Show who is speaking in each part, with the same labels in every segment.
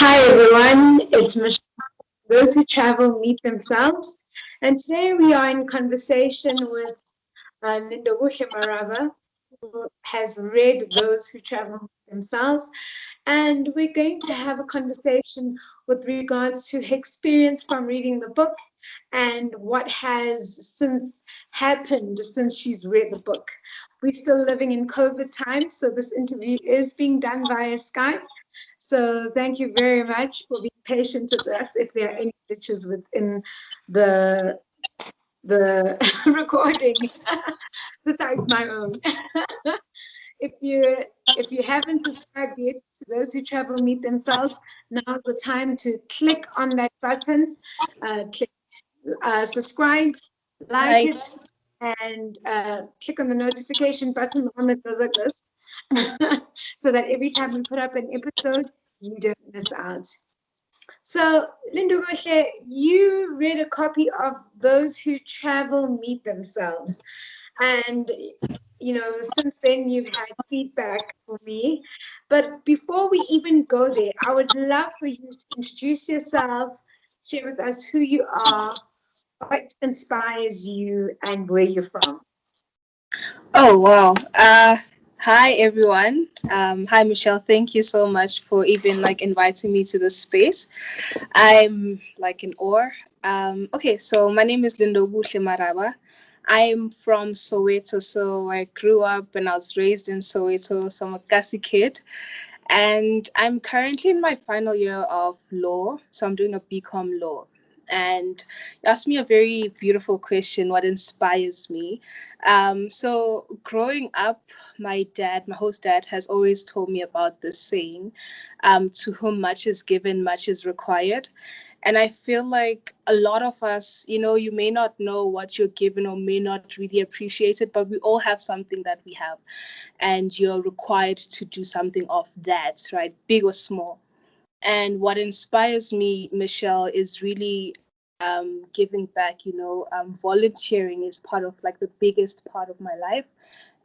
Speaker 1: Hi everyone, it's Michelle. Those who travel meet themselves. And today we are in conversation with Lindokuhle, who has read Those Who Travel Meet Themselves. And we're going to have a conversation with regards to her experience from reading the book and what has since happened since she's read the book. We're still living in COVID times, so this interview is being done via Skype. So thank you very much for being patient with us. If there are any glitches within the the recording, besides my own. if you if you haven't subscribed yet to Those Who Travel Meet Themselves, now's the time to click on that button, click subscribe, like
Speaker 2: Like,
Speaker 1: it, and click on the notification button, the one that goes like this, so that every time we put up an episode, you don't miss out. So, Lindokuhle, you read a copy of Those Who Travel Meet Themselves. And, since then you've had feedback for me. But before we even go there, I would love for you to introduce yourself, share with us who you are, what inspires you, and where you're from.
Speaker 2: oh wow. Hi everyone. Hi Michelle. Thank you so much for even inviting me to this space. I'm in awe. Okay, so my name is Lindokuhle Maraba. I'm from Soweto, so I grew up and I was raised in Soweto, so I'm a Kasi kid. And I'm currently in my final year of law, so I'm doing a BCom law. And you asked me a very beautiful question, what inspires me. So growing up, my host dad, has always told me about this saying, to whom much is given, much is required. And I feel like a lot of us, you may not know what you're given or may not really appreciate it, but we all have something that we have and you're required to do something of that, right? Big or small. And what inspires me, Michelle, is really giving back. Volunteering is part of the biggest part of my life.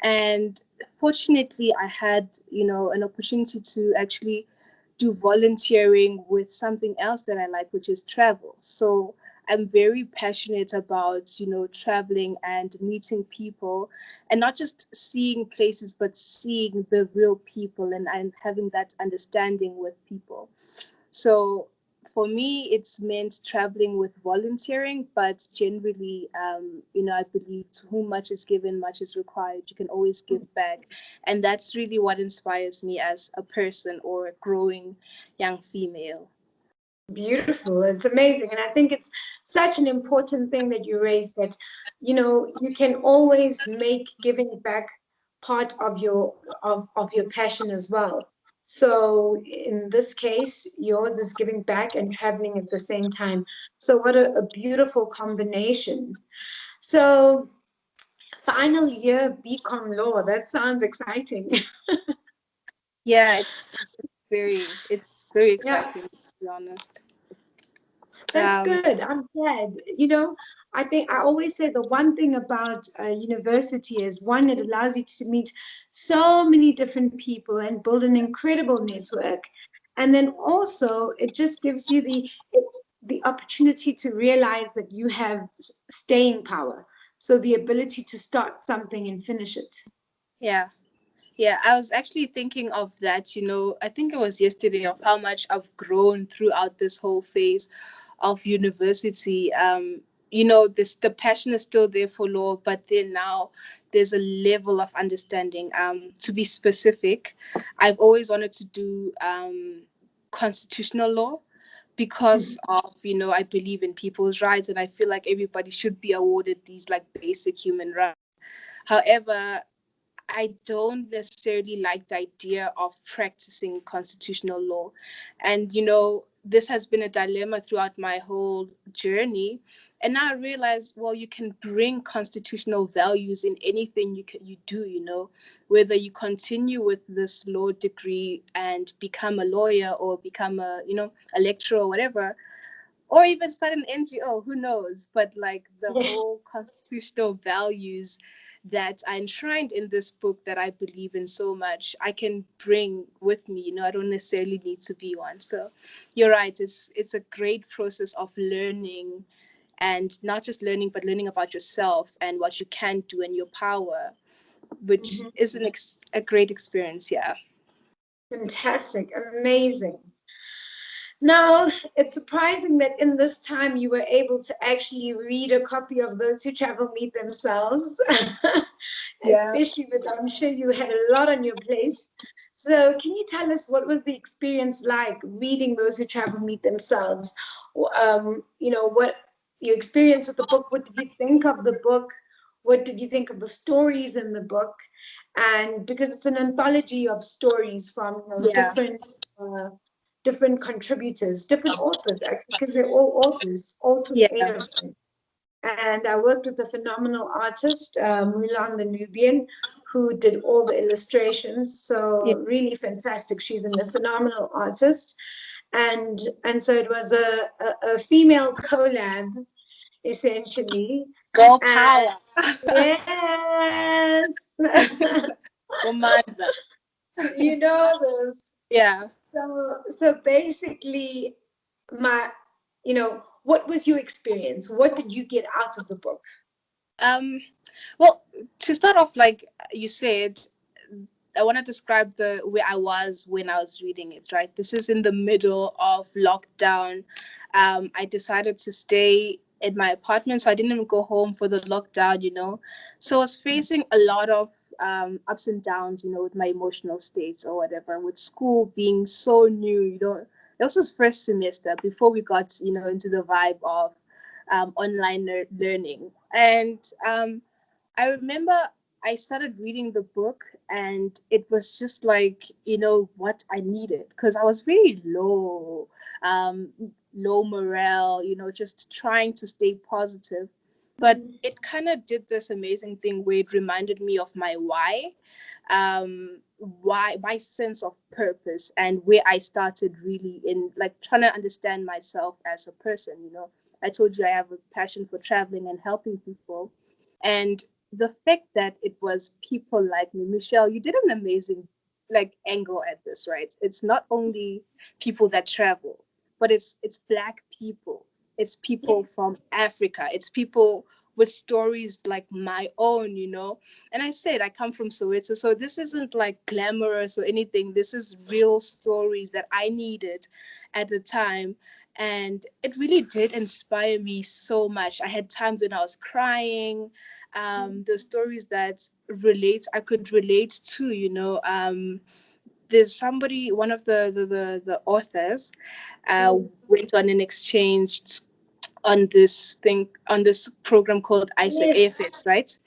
Speaker 2: And fortunately, I had, an opportunity to actually do volunteering with something else that I like, which is travel. So I'm very passionate about, traveling and meeting people and not just seeing places, but seeing the real people and having that understanding with people. So for me, it's meant traveling with volunteering, but generally, I believe to whom much is given, much is required. You can always give back. And that's really what inspires me as a person or a growing young female.
Speaker 1: Beautiful. It's amazing. And I think it's such an important thing that you raised that, you can always make giving back part of your passion as well. So in this case, yours is giving back and traveling at the same time. So what a beautiful combination. So final year BCom law, that sounds exciting.
Speaker 2: Yeah, it's very
Speaker 1: Yeah.
Speaker 2: exciting, to be honest.
Speaker 1: That's
Speaker 2: Um,
Speaker 1: good. I'm glad. I think I always say the one thing about university is one, it allows you to meet so many different people and build an incredible network. And then also, it just gives you the opportunity to realize that you have staying power. So the ability to start something and finish it.
Speaker 2: yeah. Yeah, I was actually thinking of that, I think it was yesterday of how much I've grown throughout this whole phase of university. The passion is still there for law, but then now there's a level of understanding. To be specific, I've always wanted to do constitutional law because of, I believe in people's rights and I feel like everybody should be awarded these basic human rights. However, I don't necessarily like the idea of practicing constitutional law. And, this has been a dilemma throughout my whole journey. And now I realize, well, you can bring constitutional values in anything you do, whether you continue with this law degree and become a lawyer or become a lecturer or whatever, or even start an NGO, who knows? But the whole constitutional values that are enshrined in this book that I believe in so much, I can bring with me. I don't necessarily need to be one. So you're right. It's a great process of learning, and not just learning, but learning about yourself and what you can do and your power, which
Speaker 1: Mhm.
Speaker 2: is a great experience. Yeah.
Speaker 1: Fantastic, amazing. Now, it's surprising that in this time you were able to actually read a copy of Those Who Travel Meet Themselves,
Speaker 2: Yeah.
Speaker 1: especially with, I'm sure you had a lot on your plate. So, can you tell us what was the experience like reading Those Who Travel Meet Themselves? What your experience with the book? What did you think of the book? What did you think of the stories in the book? And because it's an anthology of stories from
Speaker 2: Yeah.
Speaker 1: different contributors, different authors, actually, because they're all authors, all
Speaker 2: Yeah.
Speaker 1: 28 of them. And I worked with a phenomenal artist, Mulan the Nubian, who did all the illustrations.
Speaker 2: Yeah.
Speaker 1: So really fantastic. She's a phenomenal artist. And so it was a female collab, essentially.
Speaker 2: Girl
Speaker 1: And
Speaker 2: power.
Speaker 1: yes,
Speaker 2: Womanza.
Speaker 1: you know this.
Speaker 2: Yeah.
Speaker 1: So basically, my, what was your experience? What did you get out of the book?
Speaker 2: Um, well, to start off, like you said, I want to describe the where I was when I was reading it, right? This is in the middle of lockdown. I decided to stay in my apartment, so I didn't even go home for the lockdown. So I was facing a lot of ups and downs, with my emotional states or whatever, with school being so new. It was his first semester before we got, into the vibe of online learning. And I remember I started reading the book, and it was just like, what I needed, because I was very um, low morale, just trying to stay positive. But it kind of did this amazing thing where it reminded me of my why my sense of purpose, and where I started really in like trying to understand myself as a person. I told you I have a passion for traveling and helping people. And the fact that it was people like me, Michelle, you did an amazing like angle at this, right? It's not only people that travel, but it's Black people, it's
Speaker 1: Yeah.
Speaker 2: people from Africa, it's people with stories like my own. And I said I come from Soweto, so this isn't like glamorous or anything. This is real stories that I needed at the time. And it really did inspire me so much. I had times when I was crying. The stories that I could relate to. There's somebody, one of the authors, uh,
Speaker 1: Mm.
Speaker 2: went on an exchange on this program called ISEC
Speaker 1: Yes.
Speaker 2: AFS, right?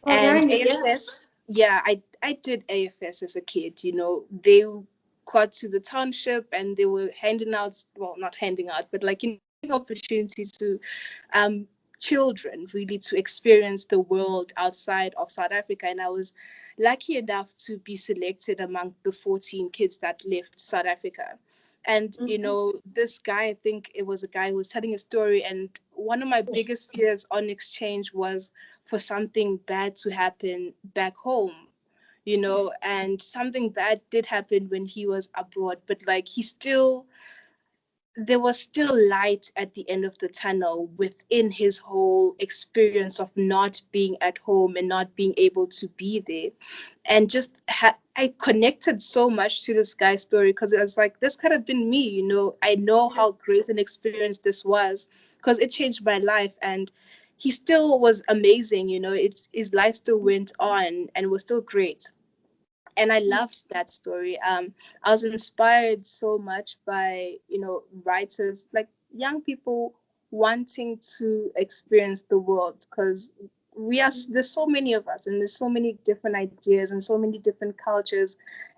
Speaker 1: Oh,
Speaker 2: And
Speaker 1: Nani, yeah.
Speaker 2: AFS, yeah, I did AFS as a kid. They got to the township and they were handing out, well, not handing out, but like giving opportunities to children really to experience the world outside of South Africa. And I was lucky enough to be selected among the 14 kids that left South Africa. And
Speaker 1: Mhm.
Speaker 2: this guy, I think it was a guy who was telling a story, and one of my
Speaker 1: Yes.
Speaker 2: biggest fears on exchange was for something bad to happen back home. And something bad did happen when he was abroad, but like there was still light at the end of the tunnel within his whole experience of not being at home and not being able to be there. And just I connected so much to this guy's story, because it was like, this could have been me. I know
Speaker 1: Yeah.
Speaker 2: how great an experience this was, because it changed my life. And he still was amazing. His life still went on and was still great. And I loved that story. I was inspired so much by writers, like young people wanting to experience the world, because there's so many of us, and there's so many different ideas and so many different cultures,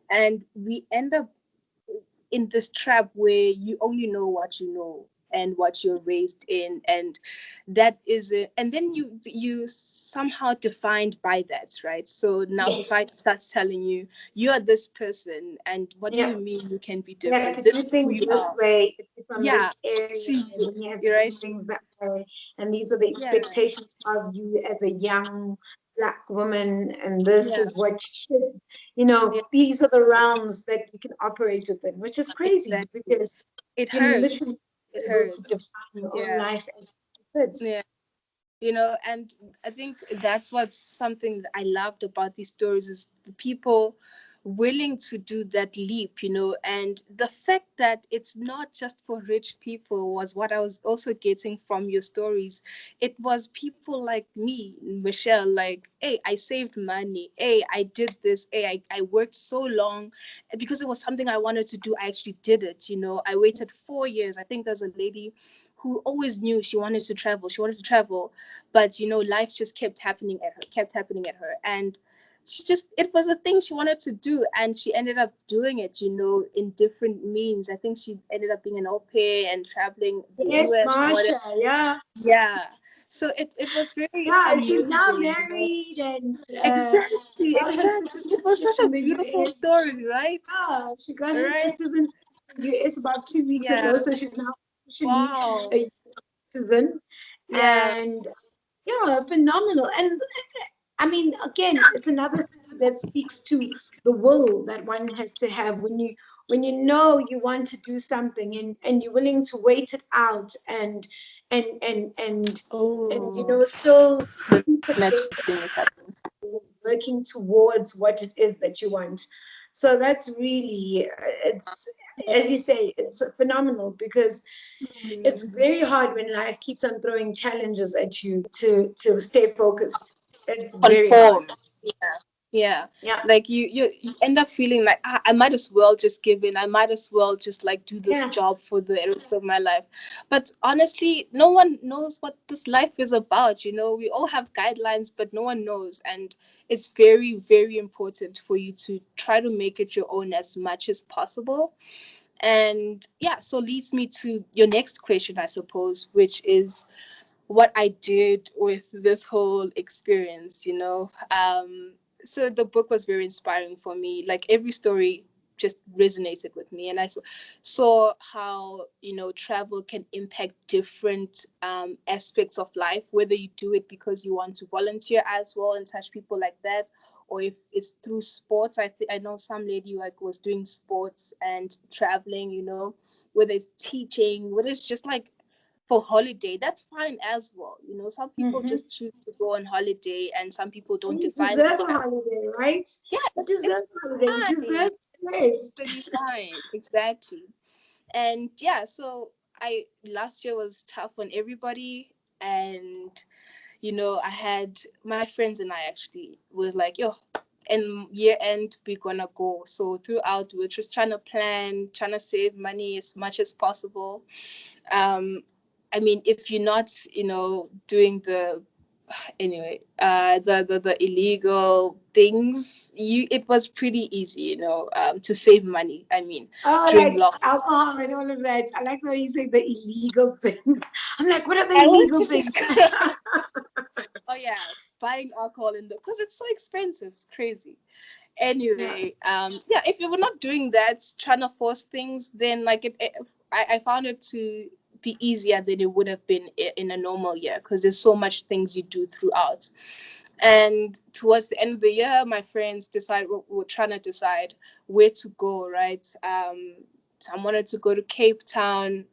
Speaker 2: and we end up in this trap where you only know what you know and what you're raised in, and that is it. And then you somehow defined by that, right? So now
Speaker 1: Yes.
Speaker 2: society starts telling you, you are this person, and what do
Speaker 1: Yeah.
Speaker 2: you mean you can be
Speaker 1: You have to
Speaker 2: different? This
Speaker 1: do
Speaker 2: is who
Speaker 1: things
Speaker 2: you
Speaker 1: this
Speaker 2: are.
Speaker 1: way if you're from this
Speaker 2: Yeah.
Speaker 1: area,
Speaker 2: See,
Speaker 1: and then you have to
Speaker 2: you're right.
Speaker 1: do things that way. And these are the
Speaker 2: Yeah.
Speaker 1: expectations of you as a young black woman, and this
Speaker 2: Yeah,
Speaker 1: is what you should,
Speaker 2: yeah,
Speaker 1: these are the realms that you can operate within, which is crazy
Speaker 2: exactly.
Speaker 1: because
Speaker 2: It
Speaker 1: you're
Speaker 2: hurts.
Speaker 1: literally
Speaker 2: It
Speaker 1: able to
Speaker 2: hurts.
Speaker 1: define your own
Speaker 2: Yeah,
Speaker 1: life as it fits.
Speaker 2: yeah. And I think that's what's something that I loved about these stories is the people willing to do that leap, and the fact that it's not just for rich people was what I was also getting from your stories. It was people like me, Michelle, like, hey, I saved money, hey, I did this, hey, I worked so long because it was something I wanted to do. I actually did it, I waited 4 years. I think there's a lady who always knew she wanted to travel. She wanted to travel, but life just kept happening at her, and it was a thing she wanted to do, and she ended up doing it, in different means. I think she ended up being an au pair and traveling the
Speaker 1: Yes,
Speaker 2: US or whatever.
Speaker 1: Marsha, yeah.
Speaker 2: Yeah. So it was very
Speaker 1: Yeah, and she's now
Speaker 2: amazing.
Speaker 1: married and got her
Speaker 2: Exactly. It was
Speaker 1: citizenship
Speaker 2: such
Speaker 1: in
Speaker 2: a
Speaker 1: the
Speaker 2: beautiful
Speaker 1: US.
Speaker 2: story, right?
Speaker 1: Yeah, she got her
Speaker 2: Right.
Speaker 1: citizenship in the US about 2 weeks
Speaker 2: Yeah.
Speaker 1: ago, so she's now officially
Speaker 2: Wow.
Speaker 1: a citizen.
Speaker 2: Yeah.
Speaker 1: And yeah, phenomenal. And I mean, again, it's another thing that speaks to the will that one has to have when you know you want to do something and you're willing to wait it out and and and
Speaker 2: Oh,
Speaker 1: still
Speaker 2: the
Speaker 1: keep it
Speaker 2: network
Speaker 1: there,
Speaker 2: thing is happening.
Speaker 1: working towards what it is that you want. So that's really it's as you say, it's phenomenal because it's very hard when life keeps on throwing challenges at you to stay focused. It's very hard.
Speaker 2: Conform. Yeah.
Speaker 1: Yeah,
Speaker 2: Like you end up feeling like, I might as well just give in. I might as well just like do this
Speaker 1: yeah.
Speaker 2: job for the rest of my life. But honestly, no one knows what this life is about. We all have guidelines, but no one knows. And it's very, very important for you to try to make it your own as much as possible. And yeah, so leads me to your next question, I suppose, which is what I did with this whole experience, So the book was very inspiring for me. Like every story just resonated with me, and I saw how travel can impact different aspects of life. Whether you do it because you want to volunteer as well and touch people like that, or if it's through sports. I know some lady like was doing sports and traveling. Whether it's teaching, whether it's just like for holiday, that's fine as well. Some people
Speaker 1: Hmm.
Speaker 2: just choose to go on holiday, and some people
Speaker 1: And
Speaker 2: don't
Speaker 1: you
Speaker 2: define
Speaker 1: deserve a
Speaker 2: that.
Speaker 1: holiday, right?
Speaker 2: Yeah,
Speaker 1: You
Speaker 2: it's
Speaker 1: deserve a holiday. You
Speaker 2: fine.
Speaker 1: deserve to rest.
Speaker 2: Totally fine. Exactly. And yeah, so I last year was tough on everybody, and I had my friends and I actually was like, yo, and year end we're gonna go. So throughout we're just trying to plan, trying to save money as much as possible. um I mean, if you're not doing the anyway, the illegal things, it was pretty easy, to save money, I mean,
Speaker 1: Oh,
Speaker 2: during
Speaker 1: like
Speaker 2: lockdown.
Speaker 1: alcohol and all of that. I like how you say the illegal things. I'm like, what are the
Speaker 2: I wanted
Speaker 1: illegal
Speaker 2: to
Speaker 1: things?
Speaker 2: describe. Oh yeah, buying alcohol in the because it's so expensive, it's crazy.
Speaker 1: Yeah.
Speaker 2: Anyway, yeah, if you were not doing that, trying to force things, then like I found it to be easier than it would have been in a normal year, because there's so much things you do throughout. And towards the end of the year, my friends were trying to decide where to go, right? Some wanted to go to Cape Town,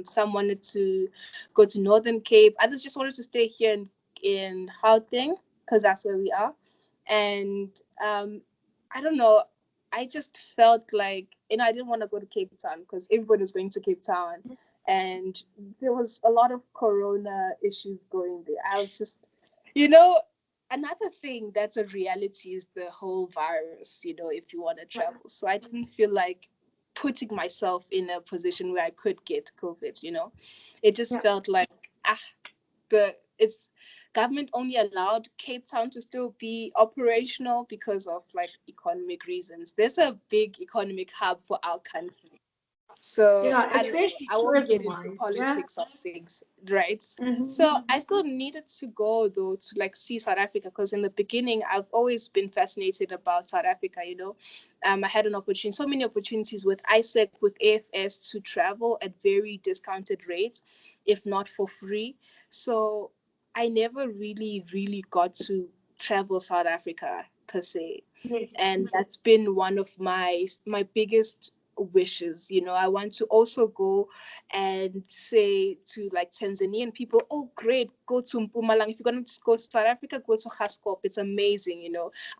Speaker 2: some wanted to go to Northern Cape, others just wanted to stay here in Gauteng, because that's where we are. And I don't know, I just felt like, I didn't want to go to Cape Town because everybody was going to Cape Town, and there was a lot of corona issues going there. I was just, you know another thing that's a reality is the whole virus, if you want to travel. So I didn't feel like putting myself in a position where I could get COVID. It just
Speaker 1: Yeah.
Speaker 2: felt like, it's government only allowed Cape Town to still be operational because of like economic reasons. There's a big economic hub for our country. So
Speaker 1: Yeah,
Speaker 2: I don't know.
Speaker 1: especially
Speaker 2: I won't get
Speaker 1: tourism
Speaker 2: into
Speaker 1: wise. Yeah.
Speaker 2: politics of things, right?
Speaker 1: Hmm.
Speaker 2: So I still needed to go though to like see South Africa, because in the beginning I've always been fascinated about South Africa. I had an opportunity, so many opportunities with ISEC, with AFS to travel at very discounted rates, if not for free. So I never really, really got to travel South Africa per se,
Speaker 1: Yes.
Speaker 2: and that's been one of my biggest wishes. I want to also go and say to like Tanzanian people, oh great, go to Mpumalanga. If you're gonna go to South Africa, go to Gaskop. It's amazing.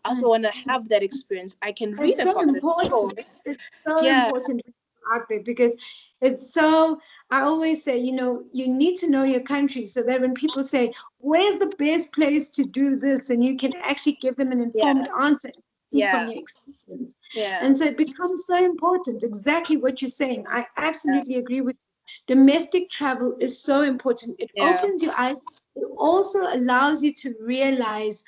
Speaker 2: I also want to have that experience. I can read
Speaker 1: It's so
Speaker 2: about it, sure.
Speaker 1: important. It's so
Speaker 2: Yeah,
Speaker 1: important out there because it's so. I always say, you need to know your country so that when people say, "Where's the best place to do this?" and you can actually give them an informed
Speaker 2: yeah,
Speaker 1: answer from
Speaker 2: yeah,
Speaker 1: your experience.
Speaker 2: yeah,
Speaker 1: And so it becomes so important. Exactly what you're saying. I
Speaker 2: yeah,
Speaker 1: absolutely agree with you. Domestic travel is so important. It
Speaker 2: yeah.
Speaker 1: opens your eyes. It also allows you to realize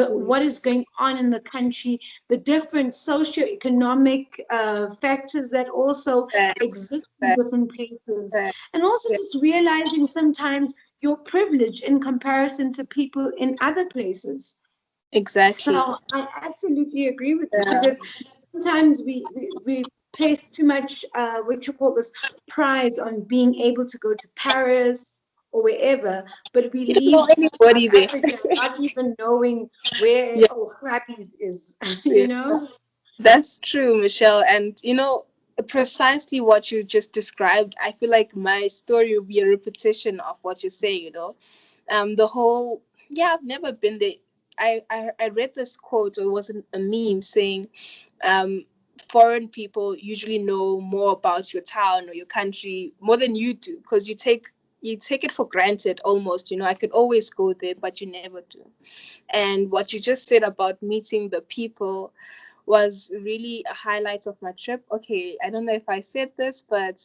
Speaker 2: Mm,
Speaker 1: what is going on in the country, the different socioeconomic factors that also
Speaker 2: Facts,
Speaker 1: exist in
Speaker 2: facts,
Speaker 1: different places,
Speaker 2: facts.
Speaker 1: and also
Speaker 2: Yeah,
Speaker 1: just realizing sometimes your privilege in comparison to people in other places.
Speaker 2: exactly.
Speaker 1: So I absolutely agree with you
Speaker 2: Yeah.
Speaker 1: because sometimes we place too much, what you call this, prize on being able to go to Paris or wherever, but we
Speaker 2: You don't know
Speaker 1: leave South
Speaker 2: anybody there.
Speaker 1: Africa not even knowing where,
Speaker 2: Yeah,
Speaker 1: oh, Krabbies is,
Speaker 2: yeah.
Speaker 1: you know?
Speaker 2: That's true, Michelle. And precisely what you just described, I feel like my story will be a repetition of what you say, the whole, yeah, I've never been there. I read this quote, or it was a meme saying, um, foreign people usually know more about your town or your country more than you do, because you take it for granted almost. I could always go there, but you never do. And what you just said about meeting the people was really a highlight of my trip. Okay, I don't know if I said this, but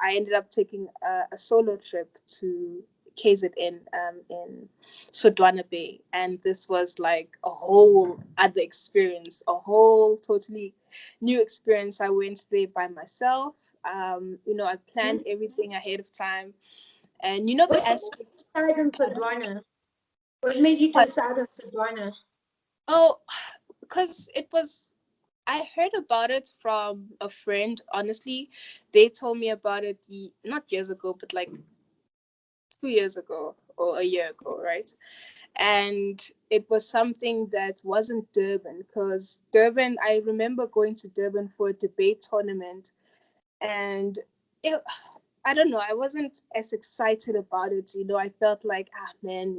Speaker 2: I ended up taking a solo trip to KZN, in Sodwana Bay, and this was like a whole other experience, a whole totally new experience. I went there by myself. I
Speaker 1: Hmm?
Speaker 2: planned everything ahead of time, and
Speaker 1: What
Speaker 2: the
Speaker 1: made you
Speaker 2: aspect.
Speaker 1: decide on Sodwana? What made you
Speaker 2: But
Speaker 1: decide on Sodwana?
Speaker 2: oh, because it was, I heard about it from a friend. Honestly, they told me about it not years ago, but like 2 years ago or a year ago, right? And it was something that wasn't Durban, because Durban, I remember going to Durban for a debate tournament, and it, I don't know, I wasn't as excited about it. I felt like, man,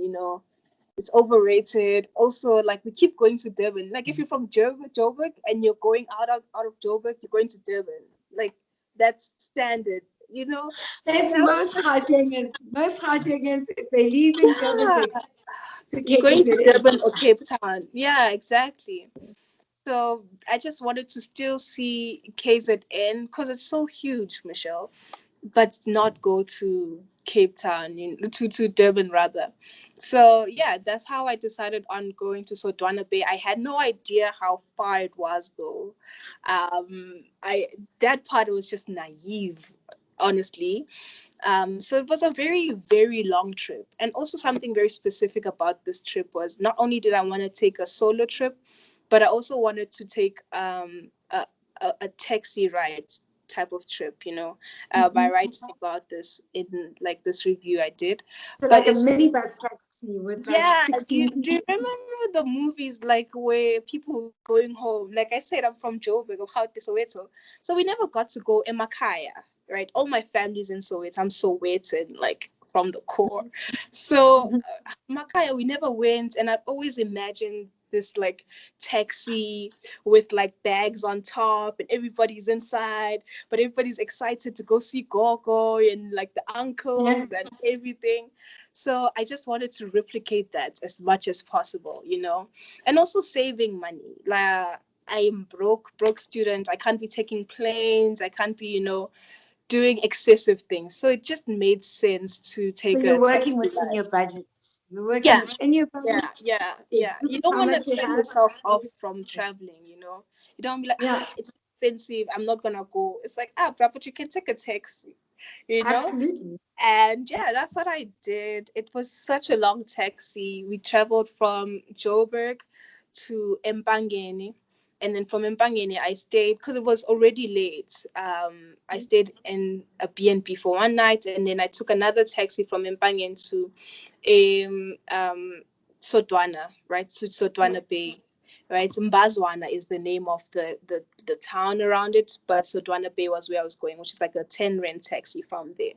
Speaker 2: it's overrated. Also, like, we keep going to Durban. Like, if you're from Joburg and you're going out of Joburg, you're going to Durban. Like, that's standard.
Speaker 1: That's
Speaker 2: And I was
Speaker 1: most
Speaker 2: like,
Speaker 1: Gautengans. Most Gautengans, if they leave in Joburg,
Speaker 2: yeah,
Speaker 1: they to
Speaker 2: you're going to
Speaker 1: KZN.
Speaker 2: Durban or Cape Town. Yeah, exactly. So I just wanted to still see KZN because it's so huge, Michelle, but not go to Cape Town, to Durban rather. So yeah, that's how I decided on going to Sodwana Bay. I had no idea how far it was though. I That part was just naive, honestly. So it was a very, very long trip. And also something very specific about this trip was, not only did I want to take a solo trip, but I also wanted to take a taxi ride type of trip, by
Speaker 1: Mhm.
Speaker 2: writing about this in like this review I did.
Speaker 1: So
Speaker 2: But
Speaker 1: like a
Speaker 2: it's,
Speaker 1: minibus taxi with like
Speaker 2: yeah, do you,
Speaker 1: 16
Speaker 2: do you
Speaker 1: people.
Speaker 2: remember the movies like where people going home? Like I said, I'm from Joburg, of Gauteng, Soweto. So we never got to go Emakaya, right? All my family's in Soweto. I'm Sowetan, like from the core. So
Speaker 1: Mhm.
Speaker 2: Makaya, we never went, and I'd always imagined this like taxi with like bags on top and everybody's inside, but everybody's excited to go see Gogo and like the
Speaker 1: Yeah.
Speaker 2: uncles and everything. So I just wanted to replicate that as much as possible. And also saving money. Like, I am broke student. I can't be taking planes. I can't be, doing excessive things. So it just made sense to
Speaker 1: So
Speaker 2: take a
Speaker 1: you're
Speaker 2: taxi
Speaker 1: working within
Speaker 2: ride.
Speaker 1: your budget. You're working
Speaker 2: Yeah,
Speaker 1: within your budget. It's
Speaker 2: yeah. You don't
Speaker 1: how
Speaker 2: want
Speaker 1: much
Speaker 2: to
Speaker 1: you
Speaker 2: turn
Speaker 1: have.
Speaker 2: yourself off from traveling. You don't be like,
Speaker 1: Yeah,
Speaker 2: it's expensive, I'm not gonna go. It's like, but you can take a taxi, you know?
Speaker 1: absolutely.
Speaker 2: And yeah, that's what I did. It was such a long taxi. We traveled from Joburg to Empangeni. And then from Empangeni, I stayed because it was already late. I stayed in a B&B for one night, and then I took another taxi from Empangeni to Sodwana, right? Sodwana Bay, right? Mbazwana is the name of the town around it, but Sodwana Bay was where I was going, which is like a 10 rand taxi from there.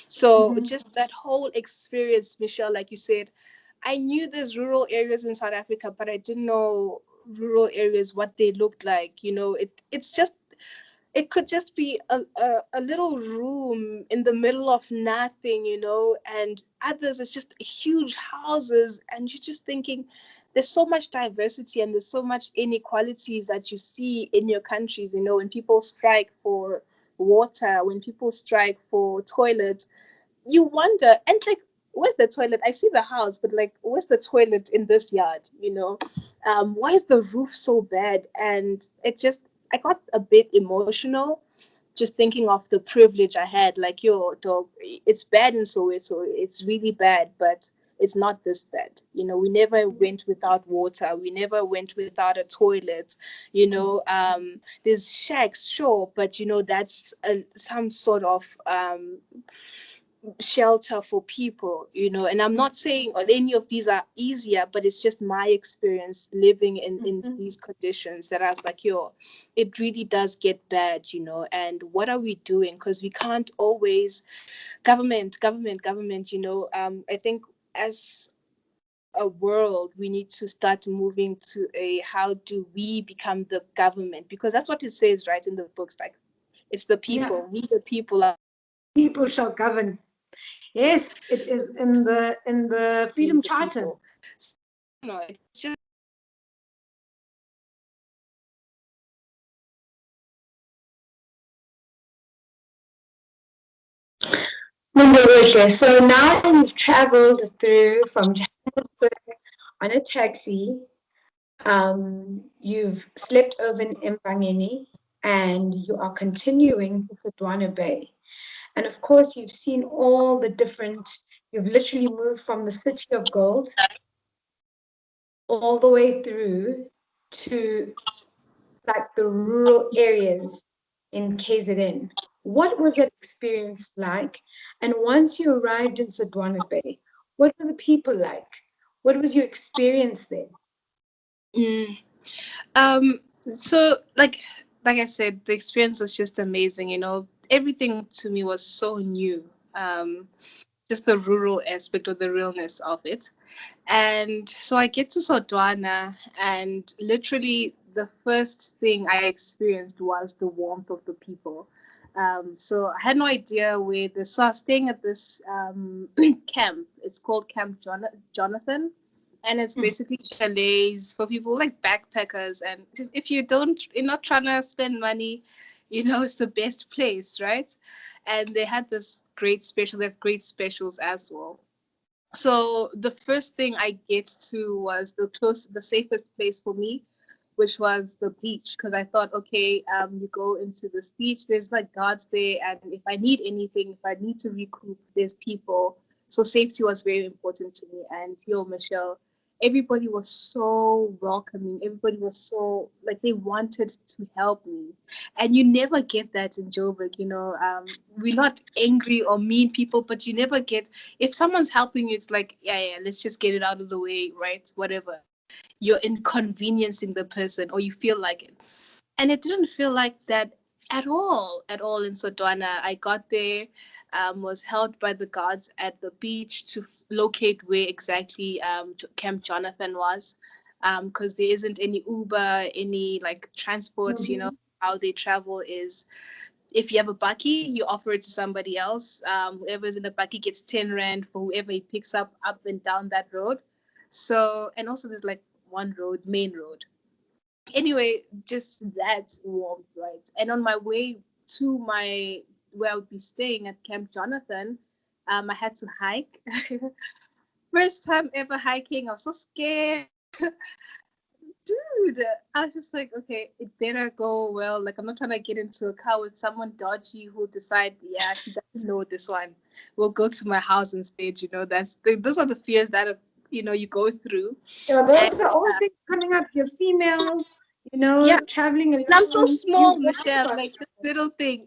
Speaker 2: So
Speaker 1: Mm-hmm.
Speaker 2: just that whole experience, Michelle, like you said, I knew there's rural areas in South Africa, but I didn't know rural areas, what they looked like. It could just be a little room in the middle of nothing, and others it's just huge houses, and you're just thinking there's so much diversity and there's so much inequalities that you see in your countries, when people strike for water, when people strike for toilets, you wonder, and like, where's the toilet? I see the house, but like, where's the toilet in this yard? Why is the roof so bad? And I got a bit emotional just thinking of the privilege I had. Like, yo, dog, it's bad in Soweto, it's really bad, but it's not this bad. We never went without water, we never went without a toilet. There's shacks, sure, but that's some sort of shelter for people, and I'm not saying any of these are easier, but it's just my experience living in
Speaker 1: Mm-hmm.
Speaker 2: these conditions that I was like, yo, it really does get bad, and what are we doing? Because we can't always government, I think as a world we need to start moving to a how do we become the government, because that's what it says right in the books, like it's the
Speaker 1: Yeah.
Speaker 2: people, we the people are
Speaker 1: People shall govern. Yes, it is in the
Speaker 2: we
Speaker 1: Freedom
Speaker 2: the
Speaker 1: Charter.
Speaker 2: people. No, it's just
Speaker 1: Lindokuhle. So now you've traveled through from Johannesburg on a taxi. You've slept over in Empangeni, and you are continuing to Sodwana Bay. And of course, you've seen all the different, you've literally moved from the city of gold all the way through to like the rural areas in KZN. What was that experience like? And once you arrived in Sodwana Bay, what were the people like? What was your experience there?
Speaker 2: mm, um so like I said, the experience was just amazing. Everything to me was so new. Just the rural aspect or the realness of it. And so I get to Sodwana, and literally the first thing I experienced was the warmth of the people. So I had no idea where this. So I was staying at this camp. It's called Camp Jonathan, and it's
Speaker 1: Hmm.
Speaker 2: basically chalets for people like backpackers. And just if you're not trying to spend money, it's the best place, right? And they had this great special. They have great specials as well. So the first thing I get to was the safest place for me, which was the beach, because I thought, okay, you go into this beach, there's like guards there, and if I need anything, if I need to recoup, there's people. So safety was very important to me. And yo, Michelle, everybody was so welcoming. Everybody was so like they wanted to help me, and you never get that in Joburg. We're not angry or mean people, but you never get if someone's helping you, it's like, yeah, yeah, let's just get it out of the way, right? Whatever. You're inconveniencing the person, or you feel like it. And it didn't feel like that at all in Sodwana. I got there, was held by the guards at the beach to locate where exactly Camp Jonathan was, because there isn't any Uber, any like transports,
Speaker 1: Mhm.
Speaker 2: how they travel is if you have a bakkie, you offer it to somebody else. Whoever's in the bakkie gets 10 rand for whoever he picks up and down that road. So, and also there's like one road, main road. Anyway, just that warmth, right? And on my way to where I would be staying at Camp Jonathan, I had to hike. First time ever hiking. I was so scared. Dude, I was just like, okay, it better go well. Like, I'm not trying to get into a car with someone dodgy who'll decide, yeah, she doesn't know this one. We'll go to my house instead. Those are the fears that you go through.
Speaker 1: Yeah,
Speaker 2: And
Speaker 1: those are all things coming up. You're female,
Speaker 2: yeah,
Speaker 1: traveling
Speaker 2: and I'm so
Speaker 1: alone. You
Speaker 2: small,
Speaker 1: worry
Speaker 2: Michelle.
Speaker 1: about
Speaker 2: Like this little thing.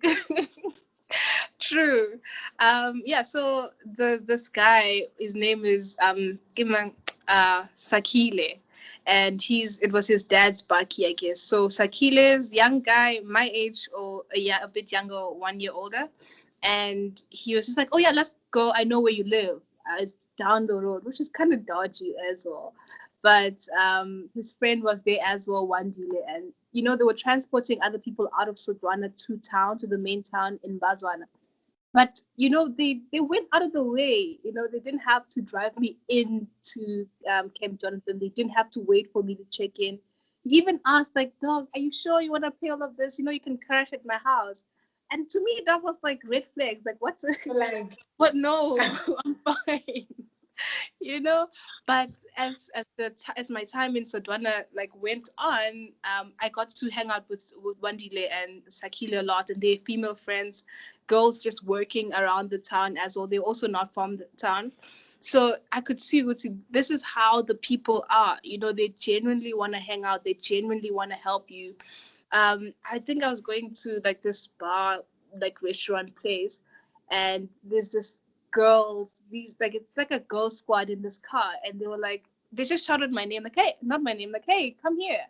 Speaker 2: True. Yeah. So this guy, his name is Iman. Sakile, and it was his dad's Baki, I guess. So Sakile's young guy, my age or a bit younger, 1 year older, and he was just like, "Oh yeah, let's go. I know where you live. It's down the road," which is kind of dodgy as well. But his friend was there as well, one dealer, and they were transporting other people out of Sodwana to town, to the main town in Bazwana. But they went out of the way. They didn't have to drive me into Camp Jonathan. They didn't have to wait for me to check in. He even asked, like, "Dog, are you sure you want to pay all of this? You can crash at my house." And to me, that was like red flags. Like, what?
Speaker 1: Like,
Speaker 2: But no, I'm fine. you know but as my time in Sodwana like went on, I got to hang out with Wandile and Sakile a lot, and their female friends, girls just working around the town as well. They're also not from the town, so I could see this is how the people are. They genuinely want to hang out, they genuinely want to help you. I think I was going to like this bar, like restaurant place, and there's this girls, it's like a girl squad in this car, and they just shouted my name, like, "Hey," not my name, like, "Hey, come here."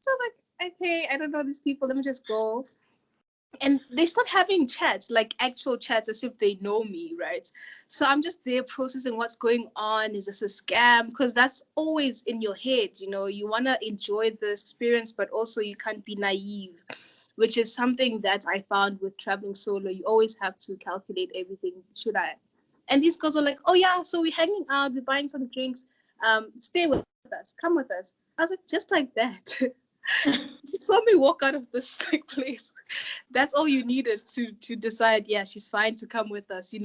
Speaker 2: So I was like, "Okay, I don't know these people, let me just go." And they start having chats, like actual chats, as if they know me, right? So I'm just there processing what's going on. Is this a scam? Because that's always in your head. You want to enjoy the experience, but also you can't be naive, which is something that I found with traveling solo. You always have to calculate everything. Should I? And these girls are like, "Oh yeah, so we're hanging out, we're buying some drinks. Stay with us, come with us." I was like, just like that. You saw me walk out of this like place. That's all you needed to decide, yeah, she's fine to come with us. She's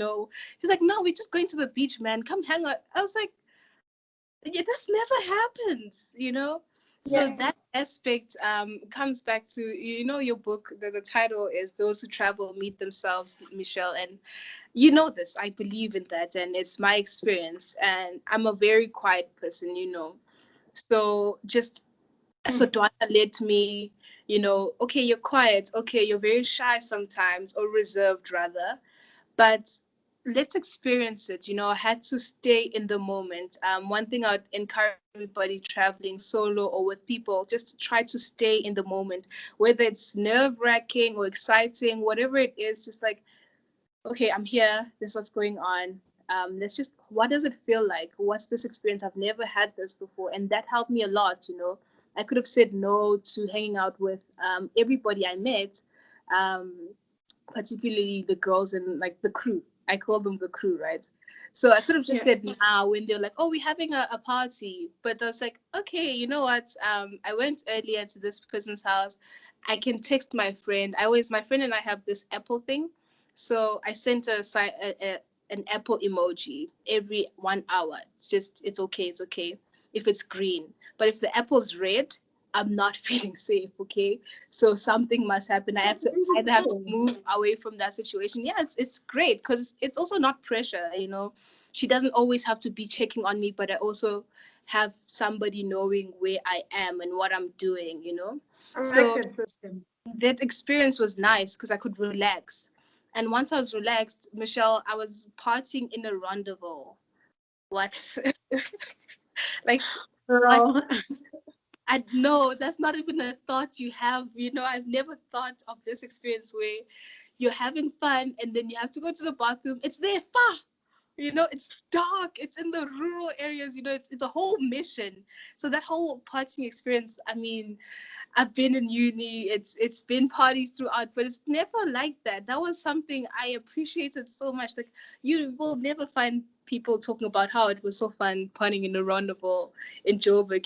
Speaker 2: like, "No, we're just going to the beach, man. Come hang out." I was like, yeah, that's never happens. So
Speaker 1: yeah.
Speaker 2: that aspect comes back to your book. The title is "Those Who Travel Meet Themselves," Michelle, and this. I believe in that, and it's my experience. And I'm a very quiet person. So just Sodwana led me, okay, you're quiet, okay, you're very shy sometimes, or reserved rather, but let's experience it. I had to stay in the moment. One thing I'd encourage everybody traveling solo or with people, just try to stay in the moment, whether it's nerve-wracking or exciting, whatever it is, just like, okay, I'm here, this is what's going on. Let's just, what does it feel like? What's this experience? I've never had this before. And that helped me a lot. I could have said no to hanging out with everybody I met, um, particularly the girls and like the crew. I call them the crew, right? So I could have just
Speaker 1: Yeah.
Speaker 2: said nah when they're like, "Oh, we're having a party." But I was like, okay, you know what? I went earlier to this person's house. I can text my friend. My friend and I have this Apple thing. So I sent an Apple emoji every 1 hour. It's okay. It's okay if it's green. But if the apple's red, I'm not feeling safe, okay? So something must happen. I have
Speaker 1: That's
Speaker 2: to
Speaker 1: really
Speaker 2: either have to
Speaker 1: cool.
Speaker 2: move away from that situation. Yeah, it's great because it's also not pressure. She doesn't always have to be checking on me, but I also have somebody knowing where I am and what I'm doing.
Speaker 1: I like
Speaker 2: So
Speaker 1: that system.
Speaker 2: that experience was nice because I could relax. And once I was relaxed, Michelle, I was partying in a rendezvous. What? Like, what?
Speaker 1: Girl.
Speaker 2: I know that's not even a thought you have. I've never thought of this experience where you're having fun and then you have to go to the bathroom. It's there far. It's dark. It's in the rural areas. It's a whole mission. So that whole partying experience, I mean, I've been in uni. It's been parties throughout, but it's never like that. That was something I appreciated so much. Like, you will never find people talking about how it was so fun partying in a roundabout in Joburg.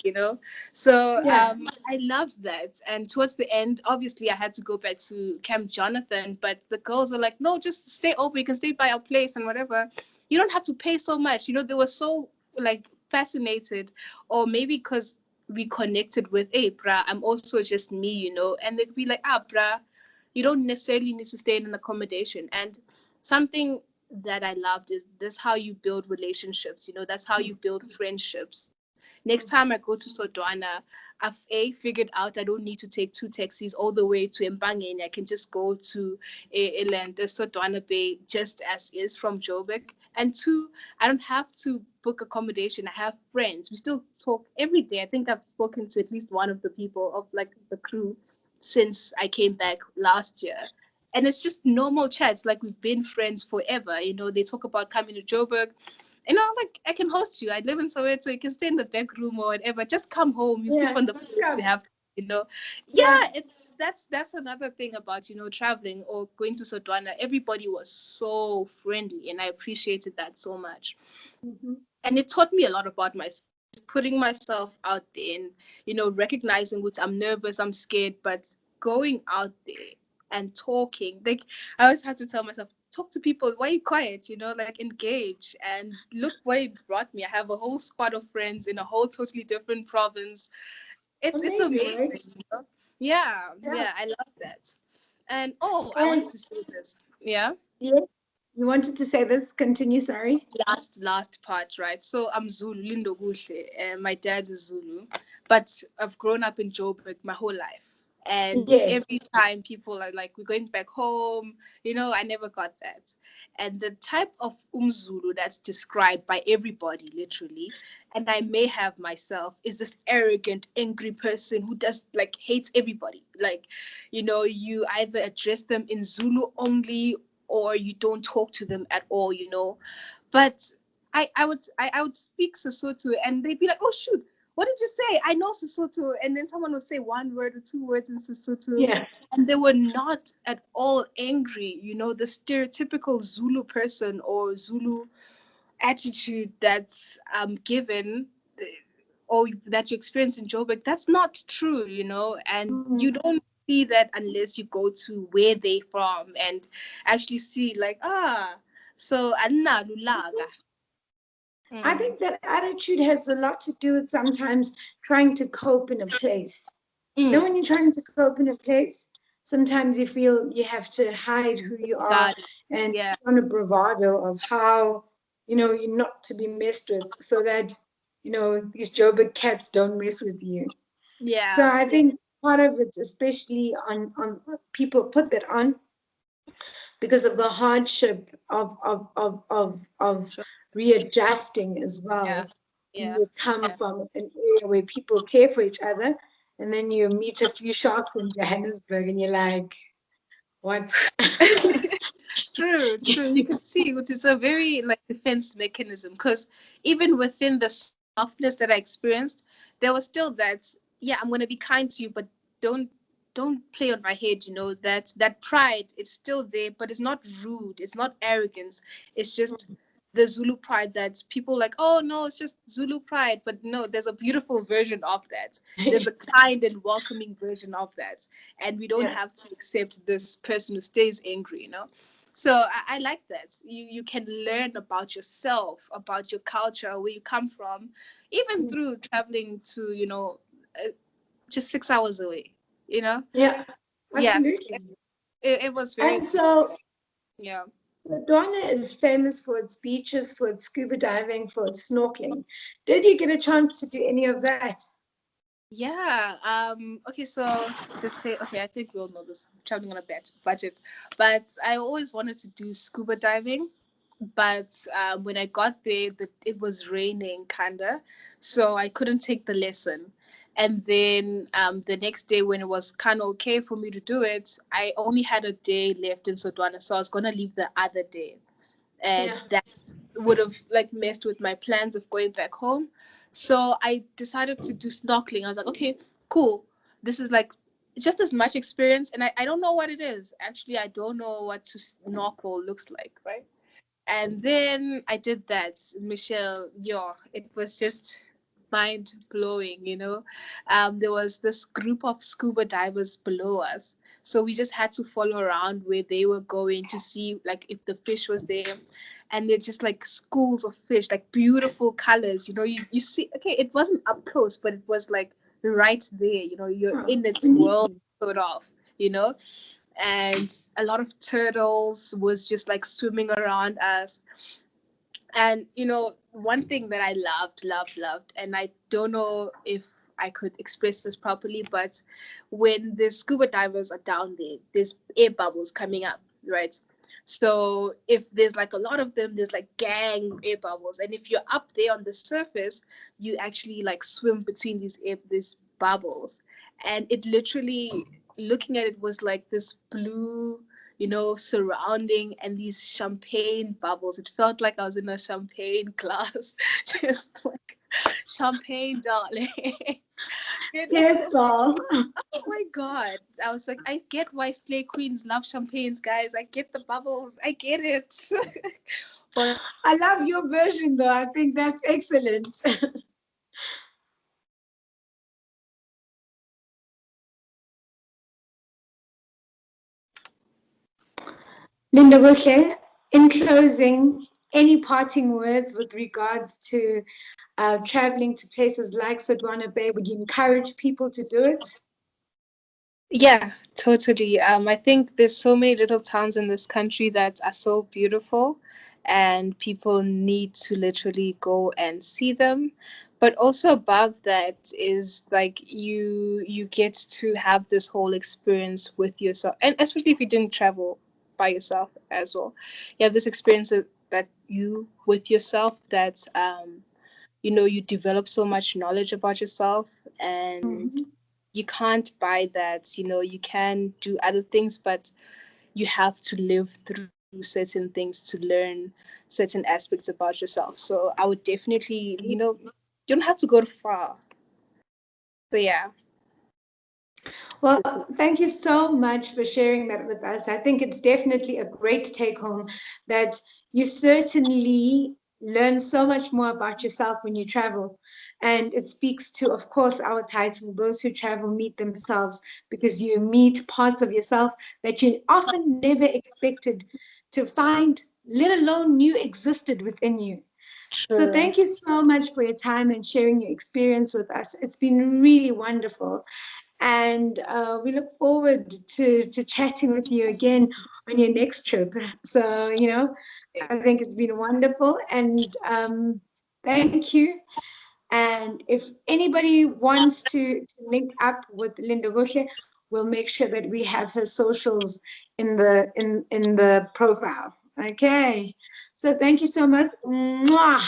Speaker 2: So
Speaker 1: Yeah.
Speaker 2: I loved that. And towards the end, obviously, I had to go back to Camp Jonathan, but the girls were like, "No, just stay over. You can stay by our place and whatever. You don't have to pay so much." They were so like fascinated, or maybe because we connected with, "Hey, bruh, I'm also just me," and they'd be like, "Ah, bruh, you don't necessarily need to stay in an accommodation." And something that I loved is this: how you build relationships. That's how you build friendships. Next time I go to Sodwana, I've figured out I don't need to take 2 taxis all the way to Mbangeni. I can just go to the Sodwana Bay just as is from Joburg. And two, I don't have to book accommodation. I have friends. We still talk every day. I think I've spoken to at least one of the people of like the crew since I came back last year. And it's just normal chats, like we've been friends forever. They talk about coming to Joburg. Like I can host you. I live in Soweto, you can stay in the back room or whatever. Just come home. You sleep
Speaker 1: Yeah.
Speaker 2: on the
Speaker 1: What's
Speaker 2: floor if
Speaker 1: up?
Speaker 2: you have to,
Speaker 1: Yeah.
Speaker 2: Yeah, that's another thing about, traveling or going to Sodwana. Everybody was so friendly and I appreciated that so much.
Speaker 1: Mm-hmm.
Speaker 2: And it taught me a lot about myself, just putting myself out there and, recognizing which I'm nervous, I'm scared, but going out there and talking. Like I always have to tell myself, talk to people. Why are you quiet? Like engage. And look where it brought me. I have a whole squad of friends in a whole totally different province. It's
Speaker 1: Amazing,
Speaker 2: amazing.
Speaker 1: right?
Speaker 2: Yeah,
Speaker 1: Yeah.
Speaker 2: I love that. And I
Speaker 1: And
Speaker 2: wanted to say this. Yeah.
Speaker 1: yeah, you wanted to say this? Continue, sorry.
Speaker 2: Last part, right? So I'm Zulu, Lindokuhle, and my dad is Zulu, but I've grown up in Joburg my whole life. And
Speaker 1: Yes.
Speaker 2: every time people are like, we're going back home, I never got that. And the type of Zulu that's described by everybody, literally, and I may have myself, is this arrogant, angry person who does like hates everybody. Like, you either address them in Zulu only or you don't talk to them at all. But I would speak Sesotho and they'd be like, oh shoot, what did you say? I know Sesotho. And then someone would say one word or 2 words in Sesotho.
Speaker 1: Yeah.
Speaker 2: And they were not at all angry, the stereotypical Zulu person or Zulu attitude that's given or that you experience in Joburg. That's not true. And you
Speaker 1: Mm.
Speaker 2: don't see that unless you go to where they from and actually see like, so Anna Lulaga.
Speaker 1: I
Speaker 2: Mm.
Speaker 1: think that attitude has a lot to do with sometimes trying to cope in a place.
Speaker 2: Mm.
Speaker 1: When you're trying to cope in a place, sometimes you feel you have to hide who you are
Speaker 2: Got it.
Speaker 1: and
Speaker 2: Yeah.
Speaker 1: put on a bravado of how, you're not to be messed with so that, these Joburg cats don't mess with you. So
Speaker 2: Yeah.
Speaker 1: I
Speaker 2: Yeah.
Speaker 1: think part of it, especially on people put that on because of the hardship of
Speaker 2: Sure.
Speaker 1: readjusting as
Speaker 2: Yeah.
Speaker 1: well.
Speaker 2: Yeah.
Speaker 1: You come
Speaker 2: Yeah.
Speaker 1: from an area where people care for each other, and then you meet a few sharks in Johannesburg, and you're like, what?
Speaker 2: True, true. You can see it's a very like defense mechanism because even within the softness that I experienced, there was still that, yeah, I'm gonna be kind to you, but don't don't play on my head. That pride is still there, but it's not rude, it's not arrogance, it's just the Zulu pride that people like, oh no, it's just Zulu pride. But no, there's a beautiful version of that. There's a kind and welcoming version of that. And we don't
Speaker 1: Yeah.
Speaker 2: have to accept this person who stays angry. So I like that. You can learn about yourself, about your culture, where you come from, even through traveling to, just 6 hours away, you know?
Speaker 1: Yeah,
Speaker 2: Yes,
Speaker 1: absolutely.
Speaker 2: it was very
Speaker 1: And
Speaker 2: cool.
Speaker 1: so
Speaker 2: Yeah.
Speaker 1: Sodwana is famous for its beaches, for its scuba diving, for its snorkeling. Did you get a chance to do any of that?
Speaker 2: Yeah. Okay. So this thing. Okay. I think we all know this. I'm traveling on a budget, but I always wanted to do scuba diving. But when I got there, it was raining, kinda, so I couldn't take the lesson. And then the next day, when it was kind of okay for me to do it, I only had a day left in Sodwana, so I was gonna leave the other day, and
Speaker 1: Yeah.
Speaker 2: that would have like messed with my plans of going back home. So I decided to do snorkeling. I was like, okay, cool. This is like just as much experience, and I don't know what it is. Actually, I don't know what to snorkel looks like, right? And then I did that, Michelle. Yeah, it was just mind blowing. There was this group of scuba divers below us. So we just had to follow around where they were going to see like if the fish was there. And they're just like schools of fish, like beautiful colors. You see, okay, it wasn't up close, but it was like right there. You're
Speaker 1: Oh,
Speaker 2: in its world,
Speaker 1: amazing.
Speaker 2: sort of, you know and a lot of turtles was just like swimming around us. And one thing that I loved, and I don't know if I could express this properly, but when the scuba divers are down there, there's air bubbles coming up, right? So if there's like a lot of them, there's like gang air bubbles, and if you're up there on the surface, you actually like swim between these bubbles, and it literally, looking at it, was like this blue, surrounding, and these champagne bubbles. It felt like I was in a champagne glass, just like champagne, darling.
Speaker 1: Yes, all.
Speaker 2: Oh my God. I was like, I get why slay queens love champagnes, guys. I get the bubbles. I get it. But
Speaker 1: I love your version, though. I think that's excellent. Lindokuhle, in closing, any parting words with regards to traveling to places like Sodwana Bay? Would you encourage people to do it?
Speaker 2: yeah, totally. I think there's so many little towns in this country that are so beautiful, and people need to literally go and see them. But also above that is like you get to have this whole experience with yourself, and especially if you didn't travel by yourself as well, you have this experience that you with yourself that you develop so much knowledge about yourself, and
Speaker 1: Mhm.
Speaker 2: you can't buy that. You can do other things, but you have to live through certain things to learn certain aspects about yourself. So I would definitely, you don't have to go far. So yeah.
Speaker 1: Well, thank you so much for sharing that with us. I think it's definitely a great take home that you certainly learn so much more about yourself when you travel. And it speaks to, of course, our title, Those Who Travel Meet Themselves, because you meet parts of yourself that you often never expected to find, let alone knew existed within you. So
Speaker 2: True.
Speaker 1: thank you so much for your time and sharing your experience with us. It's been really wonderful. And we look forward to chatting with you again on your next trip. So, I think it's been wonderful. And thank you. And if anybody wants to link up with Linda Goshe, we'll make sure that we have her socials in the profile. Okay. So thank you so much. Mwah.